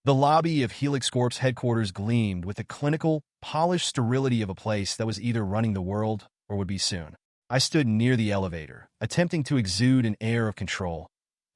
The lobby of Helix Corp's headquarters gleamed with the clinical, polished sterility of a place that was either running the world or would be soon. I stood near the elevator, attempting to exude an air of control.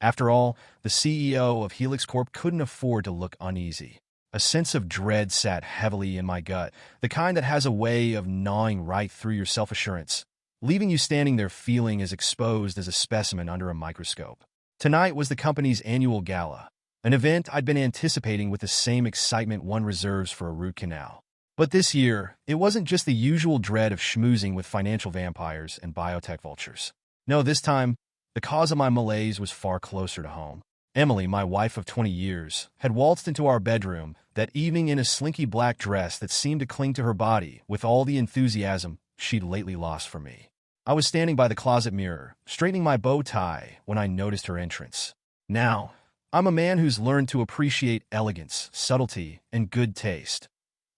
After all, the CEO of Helix Corp couldn't afford to look uneasy. A sense of dread sat heavily in my gut, the kind that has a way of gnawing right through your self-assurance, leaving you standing there feeling as exposed as a specimen under a microscope. Tonight was the company's annual gala, an event I'd been anticipating with the same excitement one reserves for a root canal. But this year, it wasn't just the usual dread of schmoozing with financial vampires and biotech vultures. No, this time, the cause of my malaise was far closer to home. Emily, my wife of 20 years, had waltzed into our bedroom that evening in a slinky black dress that seemed to cling to her body with all the enthusiasm she'd lately lost for me. I was standing by the closet mirror, straightening my bow tie, when I noticed her entrance. Now, I'm a man who's learned to appreciate elegance, subtlety, and good taste,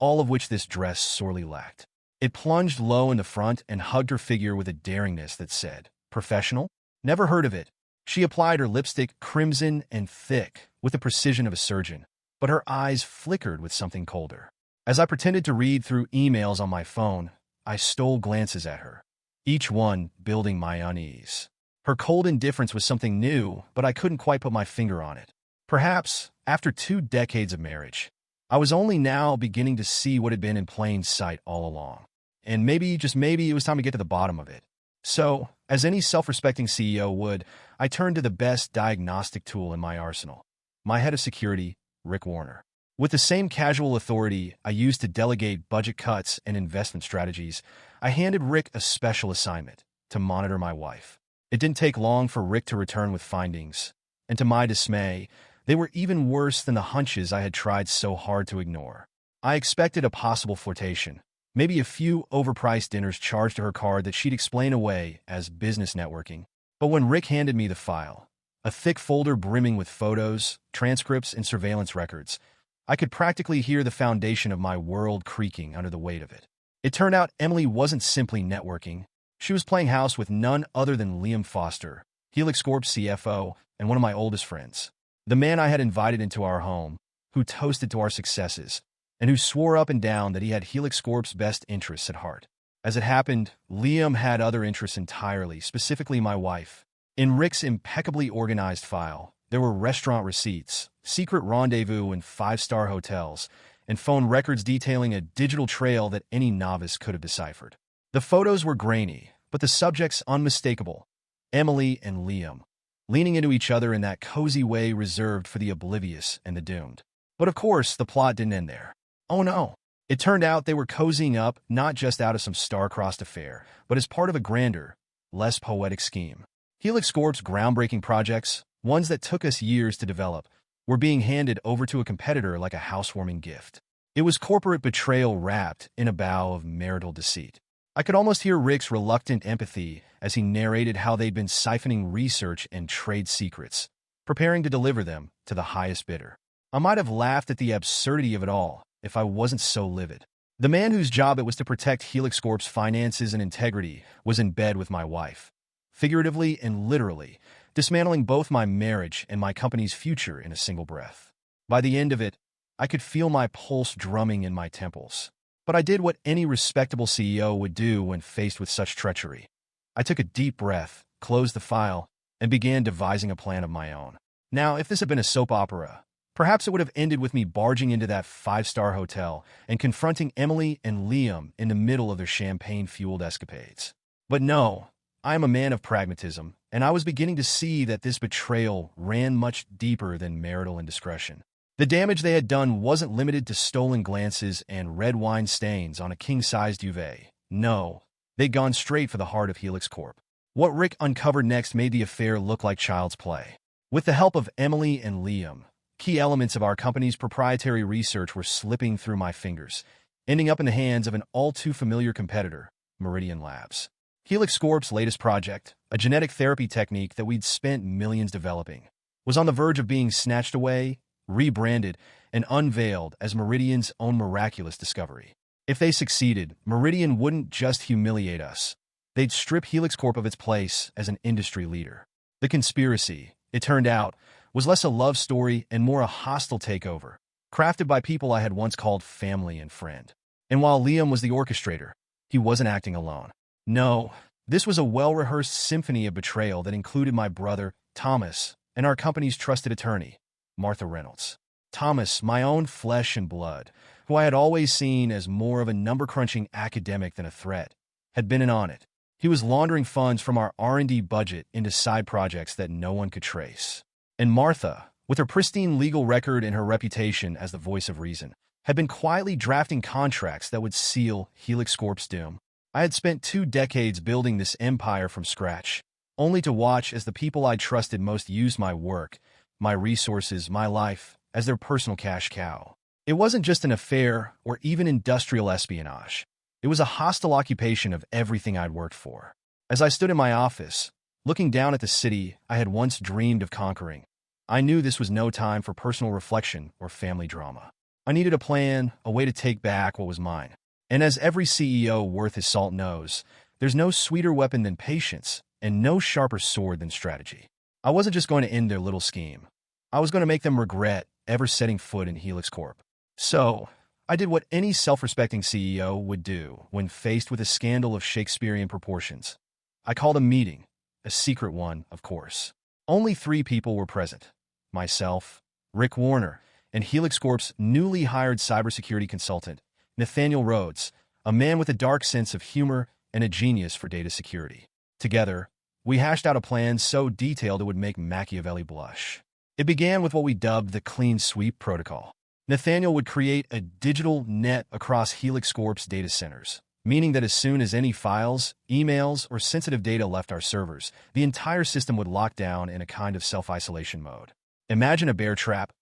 all of which this dress sorely lacked. It plunged low in the front and hugged her figure with a daringness that said, "Professional? Never heard of it." She applied her lipstick, crimson and thick, with the precision of a surgeon, but her eyes flickered with something colder. As I pretended to read through emails on my phone, I stole glances at her, each one building my unease. Her cold indifference was something new, but I couldn't quite put my finger on it. Perhaps, after 2 decades of marriage, I was only now beginning to see what had been in plain sight all along. And maybe, just maybe, it was time to get to the bottom of it. So, as any self-respecting CEO would, I turned to the best diagnostic tool in my arsenal, my head of security, Rick Warner. With the same casual authority I used to delegate budget cuts and investment strategies, I handed Rick a special assignment, to monitor my wife. It didn't take long for Rick to return with findings, and to my dismay, they were even worse than the hunches I had tried so hard to ignore. I expected a possible flirtation, maybe a few overpriced dinners charged to her card that she'd explain away as business networking. But when Rick handed me the file, a thick folder brimming with photos, transcripts, and surveillance records, I could practically hear the foundation of my world creaking under the weight of it. It turned out Emily wasn't simply networking. She was playing house with none other than Liam Foster, Helix Corp's CFO, and one of my oldest friends. The man I had invited into our home, who toasted to our successes, and who swore up and down that he had Helix Corp's best interests at heart. As it happened, Liam had other interests entirely, specifically my wife. In Rick's impeccably organized file, there were restaurant receipts, secret rendezvous in 5-star hotels, and phone records detailing a digital trail that any novice could have deciphered. The photos were grainy, but the subjects unmistakable. Emily and Liam, leaning into each other in that cozy way reserved for the oblivious and the doomed. But of course, the plot didn't end there. Oh no. It turned out they were cozying up not just out of some star-crossed affair, but as part of a grander, less poetic scheme. Helix Corp's groundbreaking projects, ones that took us years to develop, were being handed over to a competitor like a housewarming gift. It was corporate betrayal wrapped in a bow of marital deceit. I could almost hear Rick's reluctant empathy as he narrated how they'd been siphoning research and trade secrets, preparing to deliver them to the highest bidder. I might have laughed at the absurdity of it all if I wasn't so livid. The man whose job it was to protect Helix Corp's finances and integrity was in bed with my wife, figuratively and literally, dismantling both my marriage and my company's future in a single breath. By the end of it, I could feel my pulse drumming in my temples. But I did what any respectable CEO would do when faced with such treachery. I took a deep breath, closed the file, and began devising a plan of my own. Now, if this had been a soap opera, perhaps it would have ended with me barging into that 5-star hotel and confronting Emily and Liam in the middle of their champagne-fueled escapades. But no, I am a man of pragmatism, and I was beginning to see that this betrayal ran much deeper than marital indiscretion. The damage they had done wasn't limited to stolen glances and red wine stains on a king-sized duvet. No, they'd gone straight for the heart of Helix Corp. What Rick uncovered next made the affair look like child's play. With the help of Emily and Liam, key elements of our company's proprietary research were slipping through my fingers, ending up in the hands of an all-too-familiar competitor, Meridian Labs. Helix Corp's latest project, a genetic therapy technique that we'd spent millions developing, was on the verge of being snatched away, rebranded, and unveiled as Meridian's own miraculous discovery. If they succeeded, Meridian wouldn't just humiliate us. They'd strip Helix Corp of its place as an industry leader. The conspiracy, it turned out, was less a love story and more a hostile takeover, crafted by people I had once called family and friend. And while Liam was the orchestrator, he wasn't acting alone. No, this was a well-rehearsed symphony of betrayal that included my brother, Thomas, and our company's trusted attorney, Martha Reynolds. Thomas, my own flesh and blood, who I had always seen as more of a number-crunching academic than a threat, had been in on it. He was laundering funds from our R&D budget into side projects that no one could trace. And Martha, with her pristine legal record and her reputation as the voice of reason, had been quietly drafting contracts that would seal Helix Corp's doom. I had spent 2 decades building this empire from scratch, only to watch as the people I trusted most used my work, my resources, my life, as their personal cash cow. It wasn't just an affair or even industrial espionage. It was a hostile occupation of everything I'd worked for. As I stood in my office, looking down at the city I had once dreamed of conquering, I knew this was no time for personal reflection or family drama. I needed a plan, a way to take back what was mine. And as every CEO worth his salt knows, there's no sweeter weapon than patience and no sharper sword than strategy. I wasn't just going to end their little scheme. I was going to make them regret ever setting foot in Helix Corp. So, I did what any self-respecting CEO would do when faced with a scandal of Shakespearean proportions. I called a meeting, a secret one, of course. Only 3 people were present: myself, Rick Warner, and Helix Corp's newly hired cybersecurity consultant, Nathaniel Rhodes, a man with a dark sense of humor and a genius for data security. Together, we hashed out a plan so detailed it would make Machiavelli blush. It began with what we dubbed the clean sweep protocol. Nathaniel would create a digital net across Helix Corp's data centers, meaning that as soon as any files, emails, or sensitive data left our servers, the entire system would lock down in a kind of self-isolation mode. Imagine a bear trap.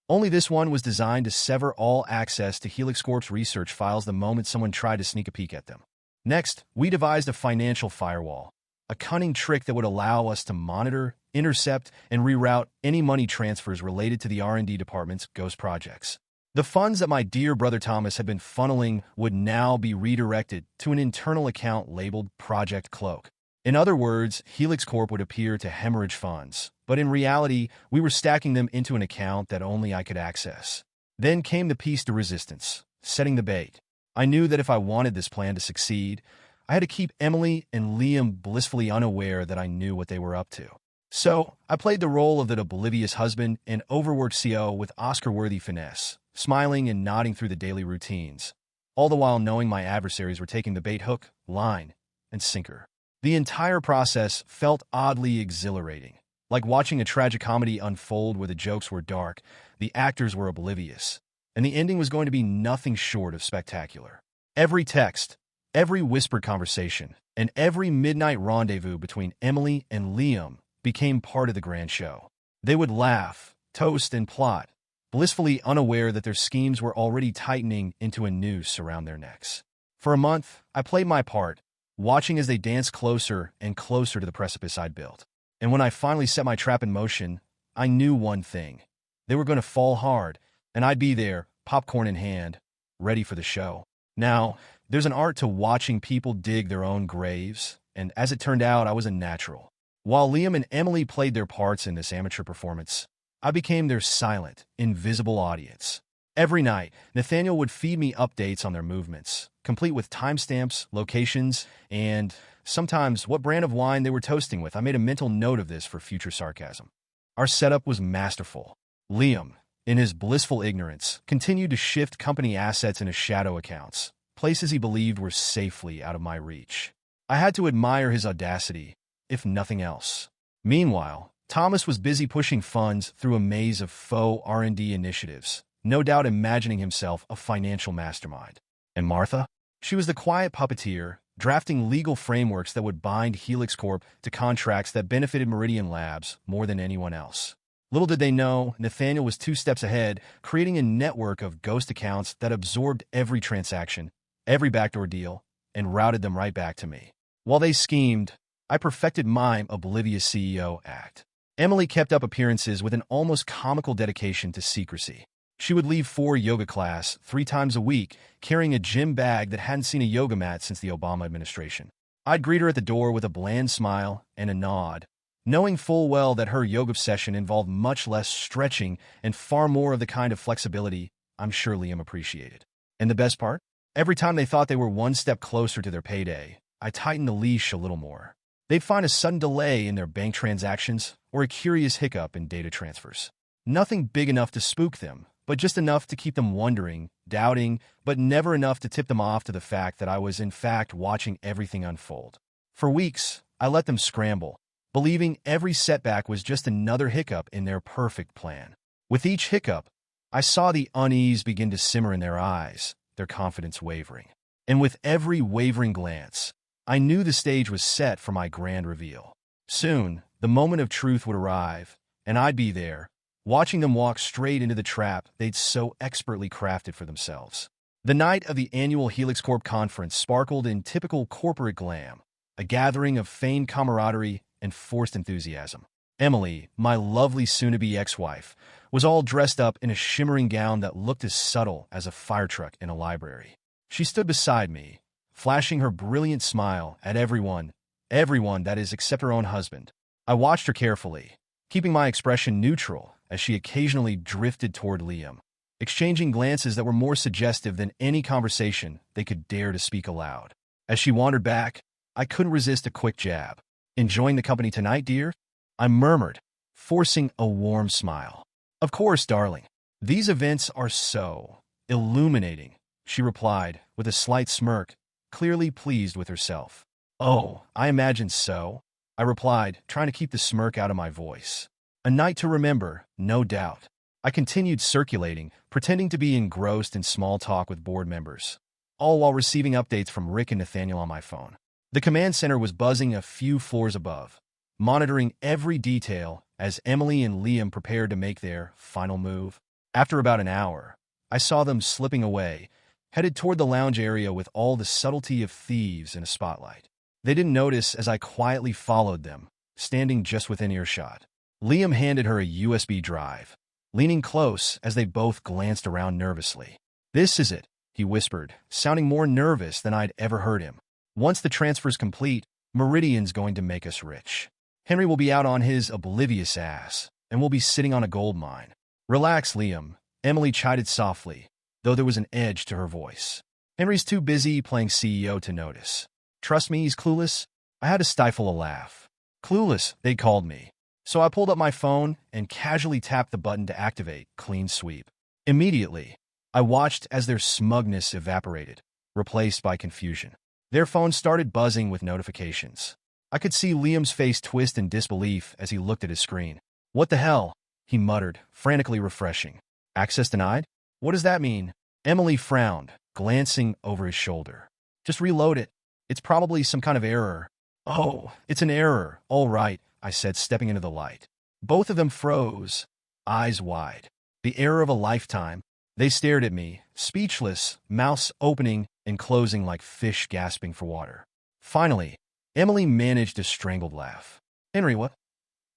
Only this one was designed to sever all access to Helix Corp's research files the moment someone tried to sneak a peek at them. Next, we devised a financial firewall, a cunning trick that would allow us to monitor, intercept, and reroute any money transfers related to the R&D department's ghost projects. The funds that my dear brother Thomas had been funneling would now be redirected to an internal account labeled Project Cloak. In other words, Helix Corp would appear to hemorrhage funds, but in reality, we were stacking them into an account that only I could access. Then came the piece de resistance, setting the bait. I knew that if I wanted this plan to succeed, I had to keep Emily and Liam blissfully unaware that I knew what they were up to. So, I played the role of that oblivious husband and overworked CO with Oscar-worthy finesse, smiling and nodding through the daily routines, all the while knowing my adversaries were taking the bait hook, line, and sinker. The entire process felt oddly exhilarating, like watching a tragicomedy unfold where the jokes were dark, the actors were oblivious, and the ending was going to be nothing short of spectacular. Every text, every whispered conversation, and every midnight rendezvous between Emily and Liam became part of the grand show. They would laugh, toast, and plot, blissfully unaware that their schemes were already tightening into a noose around their necks. For a month, I played my part, watching as they danced closer and closer to the precipice I'd built. And when I finally set my trap in motion, I knew one thing. They were going to fall hard, and I'd be there, popcorn in hand, ready for the show. Now, there's an art to watching people dig their own graves, and as it turned out, I was a natural. While Liam and Emily played their parts in this amateur performance, I became their silent, invisible audience. Every night, Nathaniel would feed me updates on their movements, complete with timestamps, locations, and sometimes what brand of wine they were toasting with. I made a mental note of this for future sarcasm. Our setup was masterful. Liam, in his blissful ignorance, continued to shift company assets into shadow accounts, places he believed were safely out of my reach. I had to admire his audacity, if nothing else. Meanwhile, Thomas was busy pushing funds through a maze of faux R&D initiatives, no doubt imagining himself a financial mastermind. And Martha? She was the quiet puppeteer, drafting legal frameworks that would bind Helix Corp to contracts that benefited Meridian Labs more than anyone else. Little did they know, Nathaniel was 2 steps ahead, creating a network of ghost accounts that absorbed every transaction, every backdoor deal, and routed them right back to me. While they schemed, I perfected my oblivious CEO act. Emily kept up appearances with an almost comical dedication to secrecy. She would leave for yoga class 3 times a week, carrying a gym bag that hadn't seen a yoga mat since the Obama administration. I'd greet her at the door with a bland smile and a nod, knowing full well that her yoga session involved much less stretching and far more of the kind of flexibility I'm sure Liam appreciated. And the best part? Every time they thought they were one step closer to their payday, I tightened the leash a little more. They'd find a sudden delay in their bank transactions or a curious hiccup in data transfers. Nothing big enough to spook them, but just enough to keep them wondering, doubting, but never enough to tip them off to the fact that I was in fact watching everything unfold. For weeks, I let them scramble, believing every setback was just another hiccup in their perfect plan. With each hiccup, I saw the unease begin to simmer in their eyes, their confidence wavering. And with every wavering glance, I knew the stage was set for my grand reveal. Soon, the moment of truth would arrive, and I'd be there, watching them walk straight into the trap they'd so expertly crafted for themselves. The night of the annual Helix Corp conference sparkled in typical corporate glam, a gathering of feigned camaraderie and forced enthusiasm. Emily, my lovely soon-to-be ex-wife, was all dressed up in a shimmering gown that looked as subtle as a fire truck in a library. She stood beside me, flashing her brilliant smile at everyone that is except her own husband. I watched her carefully, keeping my expression neutral as she occasionally drifted toward Liam, exchanging glances that were more suggestive than any conversation they could dare to speak aloud. As she wandered back, I couldn't resist a quick jab. "Enjoying the company tonight, dear?" I murmured, forcing a warm smile. "Of course, darling. These events are so illuminating," she replied with a slight smirk, clearly pleased with herself. "Oh, I imagine so," I replied, trying to keep the smirk out of my voice. "A night to remember, no doubt." I continued circulating, pretending to be engrossed in small talk with board members, all while receiving updates from Rick and Nathaniel on my phone. The command center was buzzing a few floors above, monitoring every detail as Emily and Liam prepared to make their final move. After about an hour, I saw them slipping away, headed toward the lounge area with all the subtlety of thieves in a spotlight. They didn't notice as I quietly followed them, standing just within earshot. Liam handed her a USB drive, leaning close as they both glanced around nervously. "This is it," he whispered, sounding more nervous than I'd ever heard him. "Once the transfer's complete, Meridian's going to make us rich. Henry will be out on his oblivious ass, and we'll be sitting on a gold mine." "Relax, Liam," Emily chided softly, though there was an edge to her voice. "Henry's too busy playing CEO to notice. Trust me, he's clueless." I had to stifle a laugh. Clueless, they called me. So I pulled up my phone and casually tapped the button to activate Clean Sweep. Immediately, I watched as their smugness evaporated, replaced by confusion. Their phones started buzzing with notifications. I could see Liam's face twist in disbelief as he looked at his screen. "What the hell?" he muttered, frantically refreshing. "Access denied? What does that mean?" Emily frowned, glancing over his shoulder. "Just reload it. It's probably some kind of error." "Oh, it's an error. All right," I said, stepping into the light. Both of them froze, eyes wide. The error of a lifetime. They stared at me, speechless, mouths opening and closing like fish gasping for water. Finally, Emily managed a strangled laugh. "Henry, what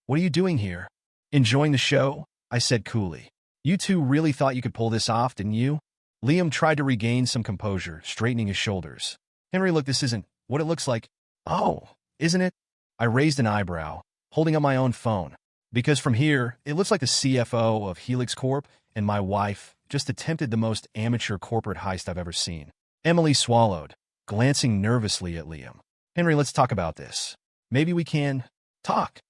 are you doing here?" "Enjoying the show," I said coolly. "You two really thought you could pull this off, didn't you?" Liam tried to regain some composure, straightening his shoulders. "Henry, look, this isn't what it looks like." "Oh, isn't it?" I raised an eyebrow, holding up my own phone. "Because from here, it looks like the CFO of Helix Corp and my wife just attempted the most amateur corporate heist I've ever seen." Emily swallowed, glancing nervously at Liam. "Henry, let's talk about this. Maybe we can talk."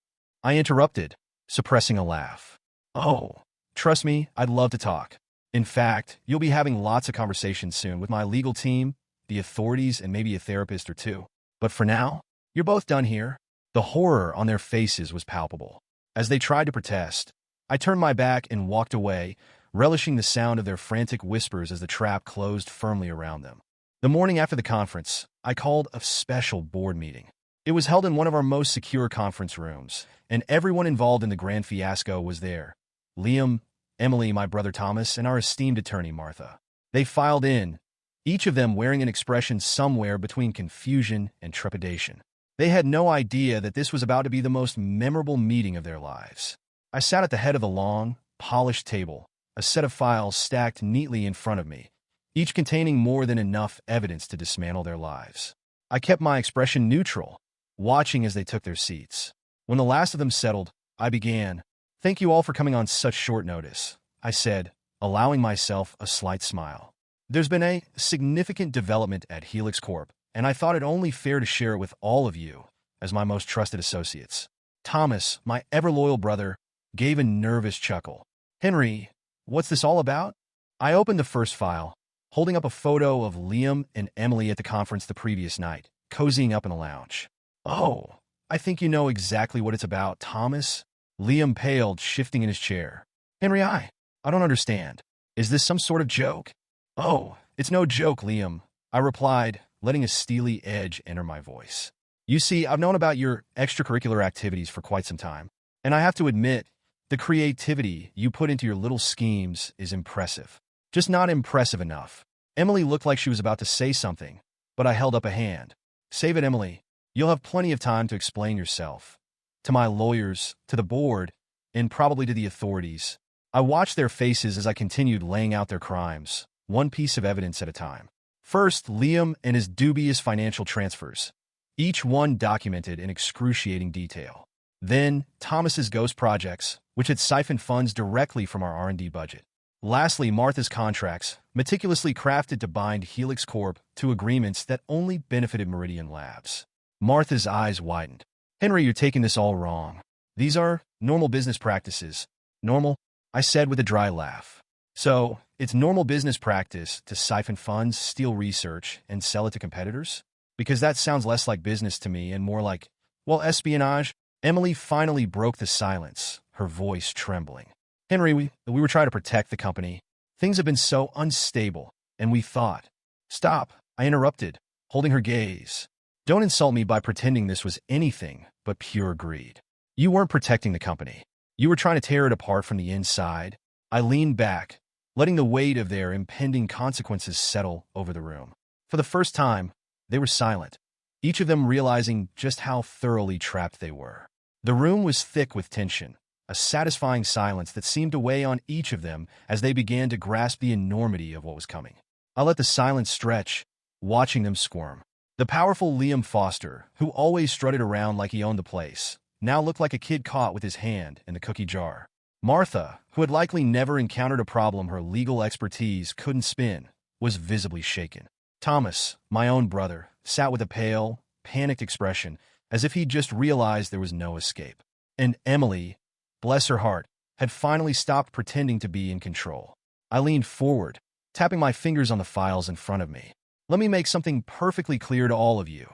I interrupted, suppressing a laugh. "Oh, trust me, I'd love to talk. In fact, you'll be having lots of conversations soon with my legal team, the authorities, and maybe a therapist or two. But for now, you're both done here." The horror on their faces was palpable. As they tried to protest, I turned my back and walked away, relishing the sound of their frantic whispers as the trap closed firmly around them. The morning after the conference, I called a special board meeting. It was held in one of our most secure conference rooms, and everyone involved in the grand fiasco was there. Liam, Emily, my brother Thomas, and our esteemed attorney, Martha. They filed in, each of them wearing an expression somewhere between confusion and trepidation. They had no idea that this was about to be the most memorable meeting of their lives. I sat at the head of the long, polished table, a set of files stacked neatly in front of me, each containing more than enough evidence to dismantle their lives. I kept my expression neutral, watching as they took their seats. When the last of them settled, I began. "Thank you all for coming on such short notice," I said, allowing myself a slight smile. There's been a significant development at Helix Corp, and I thought it only fair to share it with all of you as my most trusted associates. Thomas, my ever-loyal brother, gave a nervous chuckle. Henry, what's this all about? I opened the first file, holding up a photo of Liam and Emily at the conference the previous night, cozying up in the lounge. Oh, I think you know exactly what it's about, Thomas. Liam paled, shifting in his chair. Henry, I don't understand. Is this some sort of joke? Oh, it's no joke, Liam, I replied, letting a steely edge enter my voice. You see, I've known about your extracurricular activities for quite some time, and I have to admit, the creativity you put into your little schemes is impressive. Just not impressive enough. Emily looked like she was about to say something, but I held up a hand. Save it, Emily. You'll have plenty of time to explain yourself. To my lawyers, to the board, and probably to the authorities. I watched their faces as I continued laying out their crimes, one piece of evidence at a time. First, Liam and his dubious financial transfers, each one documented in excruciating detail. Then, Thomas's ghost projects, which had siphoned funds directly from our R&D budget. Lastly, Martha's contracts, meticulously crafted to bind Helix Corp to agreements that only benefited Meridian Labs. Martha's eyes widened. Henry, you're taking this all wrong. These are normal business practices. Normal? I said with a dry laugh. So, it's normal business practice to siphon funds, steal research, and sell it to competitors? Because that sounds less like business to me and more like, well, espionage. Emily finally broke the silence, her voice trembling. Henry, we were trying to protect the company. Things have been so unstable, and we thought. Stop, I interrupted, holding her gaze. Don't insult me by pretending this was anything but pure greed. You weren't protecting the company. You were trying to tear it apart from the inside. I leaned back, letting the weight of their impending consequences settle over the room. For the first time, they were silent, each of them realizing just how thoroughly trapped they were. The room was thick with tension, a satisfying silence that seemed to weigh on each of them as they began to grasp the enormity of what was coming. I let the silence stretch, watching them squirm. The powerful Liam Foster, who always strutted around like he owned the place, now looked like a kid caught with his hand in the cookie jar. Martha, who had likely never encountered a problem her legal expertise couldn't spin, was visibly shaken. Thomas, my own brother, sat with a pale, panicked expression, as if he'd just realized there was no escape. And Emily, bless her heart, had finally stopped pretending to be in control. I leaned forward, tapping my fingers on the files in front of me. Let me make something perfectly clear to all of you.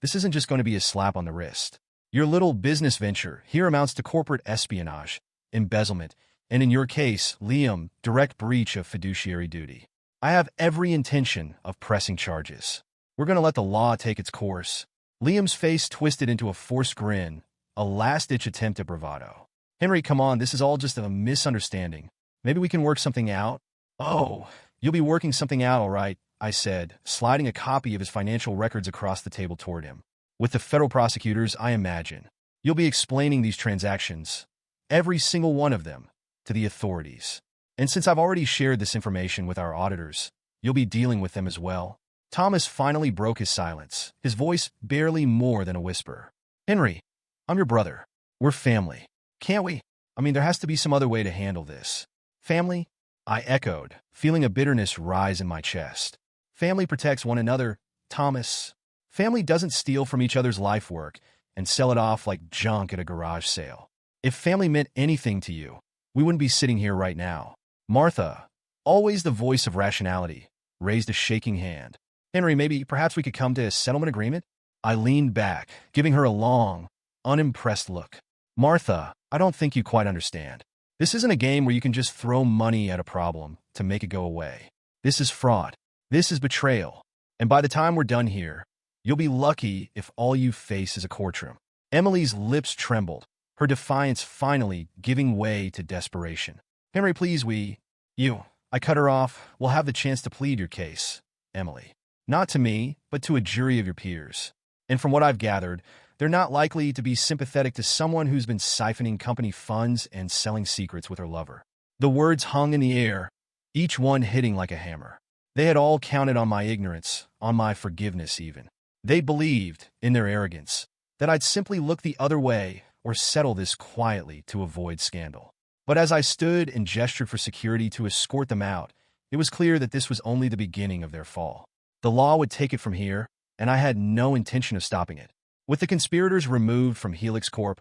This isn't just going to be a slap on the wrist. Your little business venture here amounts to corporate espionage, embezzlement, and in your case, Liam, direct breach of fiduciary duty. I have every intention of pressing charges. We're going to let the law take its course. Liam's face twisted into a forced grin, a last-ditch attempt at bravado. Henry, come on, this is all just a misunderstanding. Maybe we can work something out? Oh, you'll be working something out, all right, I said, sliding a copy of his financial records across the table toward him. With the federal prosecutors, I imagine. You'll be explaining these transactions, every single one of them, to the authorities. And since I've already shared this information with our auditors, you'll be dealing with them as well. Thomas finally broke his silence, his voice barely more than a whisper. Henry, I'm your brother. We're family. Can't we? I mean, there has to be some other way to handle this. Family? I echoed, feeling a bitterness rise in my chest. Family protects one another, Thomas. Family doesn't steal from each other's life work and sell it off like junk at a garage sale. If family meant anything to you, we wouldn't be sitting here right now. Martha, always the voice of rationality, raised a shaking hand. Henry, perhaps we could come to a settlement agreement? I leaned back, giving her a long, unimpressed look. Martha, I don't think you quite understand. This isn't a game where you can just throw money at a problem to make it go away. This is fraud. This is betrayal. And by the time we're done here, you'll be lucky if all you face is a courtroom. Emily's lips trembled, her defiance finally giving way to desperation. Henry, please, I cut her off. We'll have the chance to plead your case, Emily. Not to me, but to a jury of your peers. And from what I've gathered, they're not likely to be sympathetic to someone who's been siphoning company funds and selling secrets with her lover. The words hung in the air, each one hitting like a hammer. They had all counted on my ignorance, on my forgiveness even. They believed, in their arrogance, that I'd simply look the other way or settle this quietly to avoid scandal. But as I stood and gestured for security to escort them out, it was clear that this was only the beginning of their fall. The law would take it from here, and I had no intention of stopping it. With the conspirators removed from Helix Corp,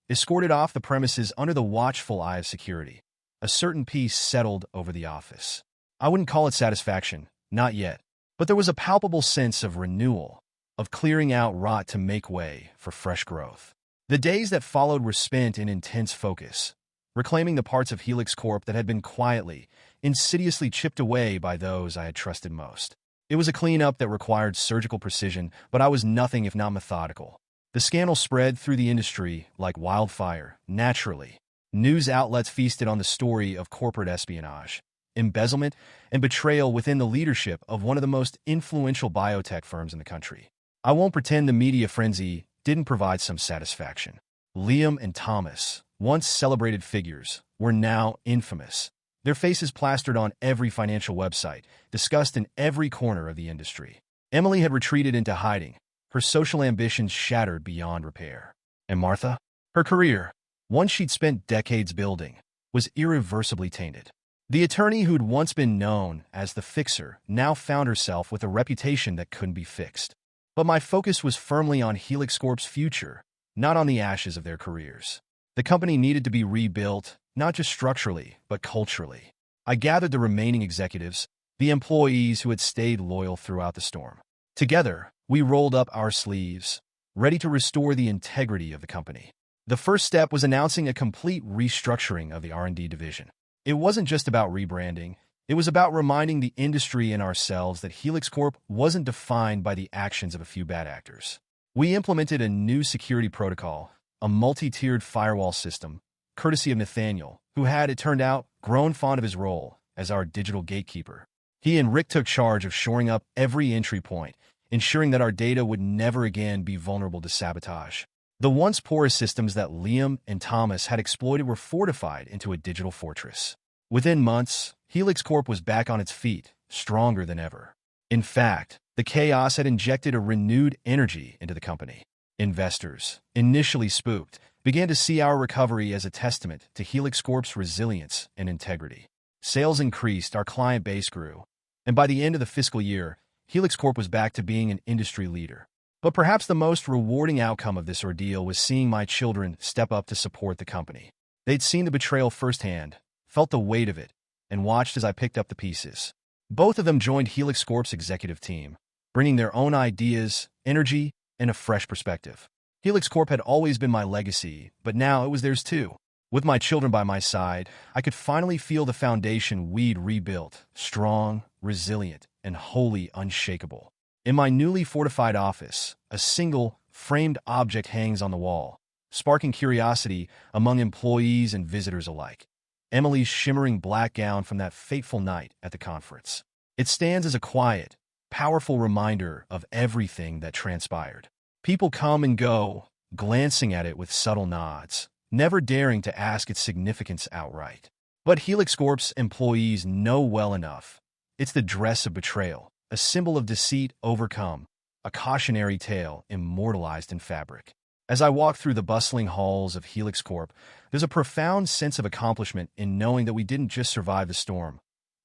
escorted off the premises under the watchful eye of security, a certain peace settled over the office. I wouldn't call it satisfaction, not yet, but there was a palpable sense of renewal, of clearing out rot to make way for fresh growth. The days that followed were spent in intense focus, reclaiming the parts of Helix Corp that had been quietly, insidiously chipped away by those I had trusted most. It was a cleanup that required surgical precision, but I was nothing if not methodical. The scandal spread through the industry like wildfire, naturally. News outlets feasted on the story of corporate espionage, embezzlement, and betrayal within the leadership of one of the most influential biotech firms in the country. I won't pretend the media frenzy didn't provide some satisfaction. Liam and Thomas, once celebrated figures, were now infamous. Their faces plastered on every financial website, discussed in every corner of the industry. Emily had retreated into hiding, her social ambitions shattered beyond repair. And Martha? Her career, one she'd spent decades building, was irreversibly tainted. The attorney who'd once been known as the fixer now found herself with a reputation that couldn't be fixed. But my focus was firmly on Helix Corp's future, not on the ashes of their careers. The company needed to be rebuilt, not just structurally, but culturally. I gathered the remaining executives, the employees who had stayed loyal throughout the storm. Together, we rolled up our sleeves, ready to restore the integrity of the company. The first step was announcing a complete restructuring of the R&D division. It wasn't just about rebranding. It was about reminding the industry and ourselves that Helix Corp wasn't defined by the actions of a few bad actors. We implemented a new security protocol, a multi-tiered firewall system, courtesy of Nathaniel, who had, it turned out, grown fond of his role as our digital gatekeeper. He and Rick took charge of shoring up every entry point, ensuring that our data would never again be vulnerable to sabotage. The once porous systems that Liam and Thomas had exploited were fortified into a digital fortress. Within months, Helix Corp was back on its feet, stronger than ever. In fact, the chaos had injected a renewed energy into the company. Investors, initially spooked, began to see our recovery as a testament to Helix Corp's resilience and integrity. Sales increased, our client base grew, and by the end of the fiscal year, Helix Corp was back to being an industry leader. But perhaps the most rewarding outcome of this ordeal was seeing my children step up to support the company. They'd seen the betrayal firsthand, felt the weight of it, and watched as I picked up the pieces. Both of them joined Helix Corp's executive team, bringing their own ideas, energy, and a fresh perspective. Helix Corp had always been my legacy, but now it was theirs too. With my children by my side, I could finally feel the foundation we'd rebuilt, strong, resilient, and wholly unshakable. In my newly fortified office, a single, framed object hangs on the wall, sparking curiosity among employees and visitors alike. Emily's shimmering black gown from that fateful night at the conference. It stands as a quiet, powerful reminder of everything that transpired. People come and go, glancing at it with subtle nods, never daring to ask its significance outright. But Helix Corp's employees know well enough. It's the dress of betrayal, a symbol of deceit overcome, a cautionary tale immortalized in fabric. As I walk through the bustling halls of Helix Corp, there's a profound sense of accomplishment in knowing that we didn't just survive the storm.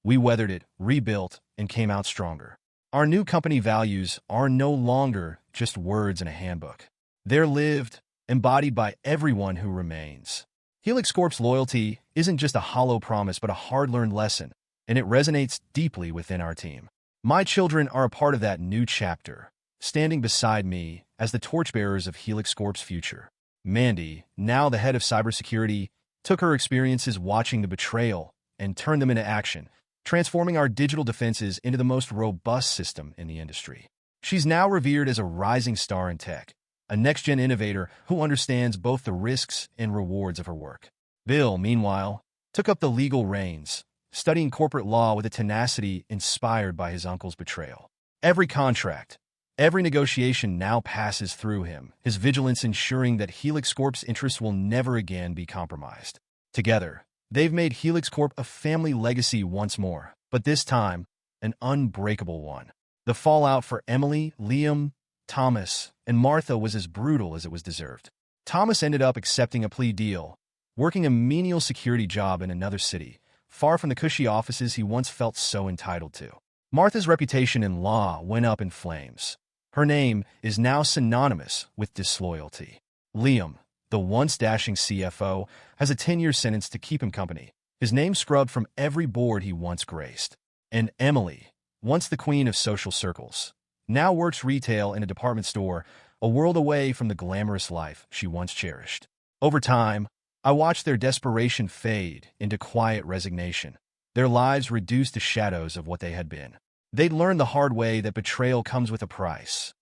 We weathered it, rebuilt, and came out stronger. Our new company values are no longer just words in a handbook. They're lived, embodied by everyone who remains. Helix Corp's loyalty isn't just a hollow promise but a hard-learned lesson, and it resonates deeply within our team. My children are a part of that new chapter, standing beside me as the torchbearers of Helix Corp's future. Mandy, now the head of cybersecurity, took her experiences watching the betrayal and turned them into action, transforming our digital defenses into the most robust system in the industry. She's now revered as a rising star in tech, a next-gen innovator who understands both the risks and rewards of her work. Bill, meanwhile, took up the legal reins, studying corporate law with a tenacity inspired by his uncle's betrayal. Every contract, every negotiation now passes through him, his vigilance ensuring that Helix Corp's interests will never again be compromised. Together, they've made Helix Corp a family legacy once more, but this time, an unbreakable one. The fallout for Emily, Liam, Thomas, and Martha was as brutal as it was deserved. Thomas ended up accepting a plea deal, working a menial security job in another city, far from the cushy offices he once felt so entitled to. Martha's reputation in law went up in flames. Her name is now synonymous with disloyalty. Liam, the once dashing CFO, has a 10-year sentence to keep him company, his name scrubbed from every board he once graced. And Emily, once the queen of social circles, now works retail in a department store, a world away from the glamorous life she once cherished. Over time, I watched their desperation fade into quiet resignation, their lives reduced to shadows of what they had been. They'd learned the hard way that betrayal comes with a price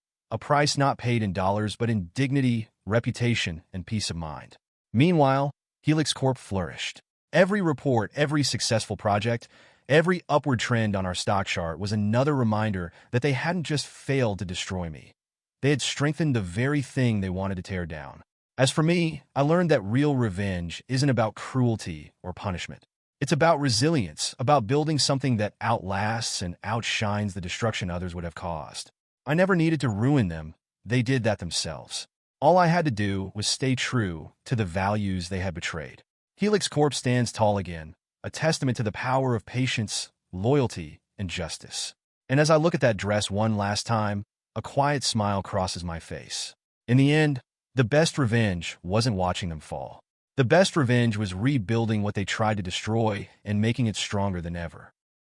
not paid in dollars but in dignity, reputation, and peace of mind. Meanwhile, Helix Corp flourished. Every report, every successful project, every upward trend on our stock chart was another reminder that they hadn't just failed to destroy me. They had strengthened the very thing they wanted to tear down. As for me, I learned that real revenge isn't about cruelty or punishment. It's about resilience, about building something that outlasts and outshines the destruction others would have caused. I never needed to ruin them. They did that themselves. All I had to do was stay true to the values they had betrayed. Helix Corp stands tall again, a testament to the power of patience, loyalty, and justice. And as I look at that dress one last time, a quiet smile crosses my face. In the end, the best revenge wasn't watching them fall. The best revenge was rebuilding what they tried to destroy and making it stronger than ever.